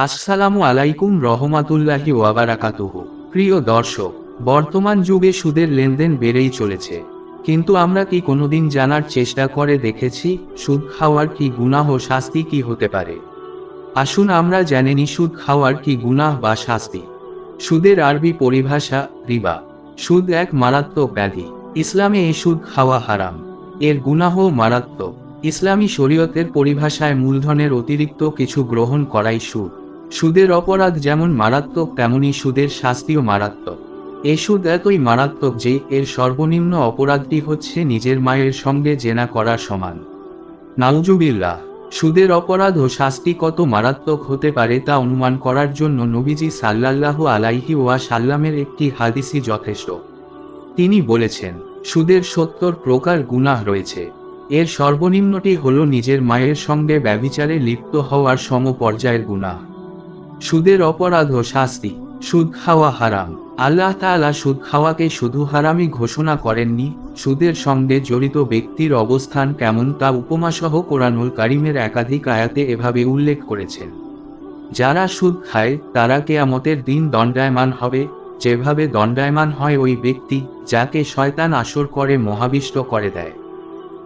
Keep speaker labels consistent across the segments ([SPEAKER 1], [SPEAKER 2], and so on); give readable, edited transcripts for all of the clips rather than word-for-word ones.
[SPEAKER 1] আসসালামু আলাইকুম রহমাতুল্লাহি ওয়া বারাকাতুহু। প্রিয় দর্শক, বর্তমান যুগে সুদের লেনদেন বেড়েই চলেছে। কিন্তু আমরা কি কোনোদিন জানার চেষ্টা করে দেখেছি সুদ খাওয়ার কি গুনাহ, শাস্তি কি হতে পারে? আসুন আমরা জেনে নিই সুদ খাওয়ার কি গুনাহ বা শাস্তি। সুদের আরবি পরিভাষা রিবা। সুদ এক মারাত্মক ব্যাধি। ইসলামে এই সুদ খাওয়া হারাম। এর গুনাহ মারাত্মক। ইসলামী শরীয়তের পরিভাষায় মূলধনের অতিরিক্ত কিছু গ্রহণ করাই সুদ। সুদের অপরাধ যেমন মারাত্মক, তেমনি সুদের শাস্তিও মারাত্মক। এ সুদ এতই মারাত্মক যে এর সর্বনিম্ন অপরাধটি হচ্ছে নিজের মায়ের সঙ্গে জেনা করার সমান। নাউজুবিল্লাহ। সুদের অপরাধ ও শাস্তি কত মারাত্মক হতে পারে তা অনুমান করার জন্য নবীজি সাল্লাল্লাহু আলাইহি ওয়াসাল্লামের একটি হাদিসই যথেষ্ট। তিনি বলেছেন, সুদের ৭০ প্রকার গুনাহ রয়েছে। এর সর্বনিম্নটি হল নিজের মায়ের সঙ্গে ব্যভিচারে লিপ্ত হওয়ার সমপর্যায়ের গুনাহ। সুদের অপরাধ ও শাস্তি। সুদ খাওয়া হারাম। আল্লাহ তাআলা সুদ খাওয়াকে শুধু হারামই ঘোষণা করেননি, সুদের সঙ্গে জড়িত ব্যক্তির অবস্থান কেমন তা উপমাসহ কোরআনুল কারীমের একাধিক আয়াতে এভাবে উল্লেখ করেছেন। যারা সুদ খায় তারা কিয়ামতের দিন দণ্ডায়মান হবে, যেভাবে দণ্ডায়মান হয় ওই ব্যক্তি যাকে শয়তান আসর করে মোহাবিষ্ট করে দেয়।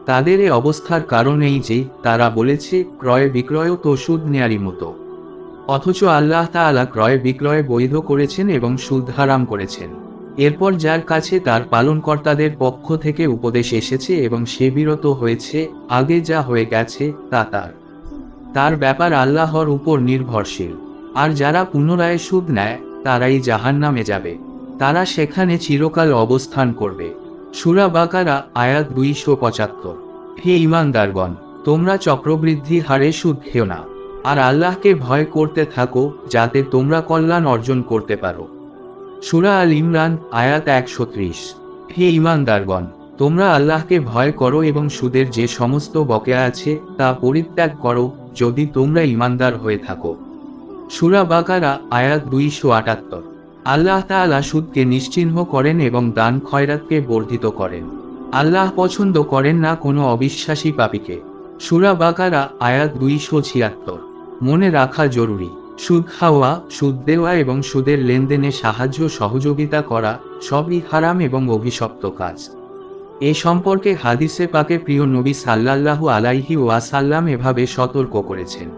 [SPEAKER 1] তাদের এ অবস্থার কারণ এই যে তারা বলেছে ক্রয় বিক্রয়ও তো সুদ নেয়ারই মতো। অথচ আল্লাহ তাআলা ক্রয় বিক্রয় বৈধ করেছেন এবং সুদ হারাম করেছেন। এরপর যার কাছে তার পালনকর্তাদের পক্ষ থেকে উপদেশ এসেছে এবং সে বিরত হয়েছে, আগে যা হয়ে গেছে তা তার ব্যাপার আল্লাহর উপর নির্ভরশীল। আর যারা পুনরায় সুদ নেয় তারাই জাহান্নামে যাবে। তারা সেখানে চিরকাল অবস্থান করবে। সূরা বাকারা আয়াত ২৭৫। হে ঈমানদারগণ, তোমরা চক্রবৃদ্ধি হারে সুদ খেও না, আর আল্লাহকে ভয় করতে থাকো যাতে তোমরা কল্যাণ অর্জন করতে পারো। সূরা আল ইমরান আয়াত ১৩০। হে ঈমানদারগণ, তোমরা আল্লাহকে ভয় করো এবং সুদের যে সমস্ত বকেয়া আছে তা পরিত্যাগ করো, যদি তোমরা ঈমানদার হয়ে থাকো। সূরা বাকারা আয়াত ২৭৮। আল্লাহ তাআলা সুদকে নিশ্চিহ্ন করেন এবং দান খয়রাতকে বর্ধিত করেন। আল্লাহ পছন্দ করেন না কোনো অবিশ্বাসী পাপীকে। সূরা বাকারা আয়াত ২৭৬। মনে রাখা জরুরি, সুদ খাওয়া, সুদ দেওয়া এবং সুদের লেনদেনে সাহায্য সহযোগিতা করা সবই হারাম এবং অভিশপ্ত কাজ। এ সম্পর্কে হাদিসে পাকে প্রিয় নবী সাল্লাল্লাহু আলাইহি ওয়াসাল্লাম এভাবে সতর্ক করেছেন।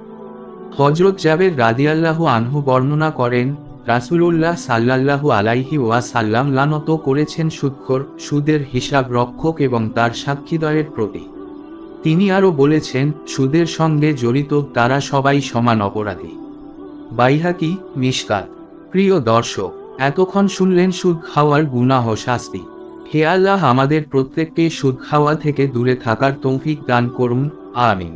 [SPEAKER 1] হযরত জাবের রাদিয়াল্লাহু আনহু বর্ণনা করেন, রাসূলুল্লাহ সাল্লাল্লাহু আলাইহি ওয়াসাল্লাম লানত করেছেন সুদখোর, সুদের হিসাব রক্ষক এবং তার সাক্ষীদ্বয়ের প্রতি। তিনি আরও বলেছেন, সুদের সঙ্গে জড়িত তারা সবাই সমান অপরাধী। বাইহাকি, মিশকাত। প্রিয় দর্শক, এতক্ষণ শুনলেন সুদ খাওয়ার গুনাহ ও শাস্তি। হে আল্লাহ আমাদের প্রত্যেককে সুদ খাওয়া থেকে দূরে থাকার তৌফিক দান করুন, আমিন।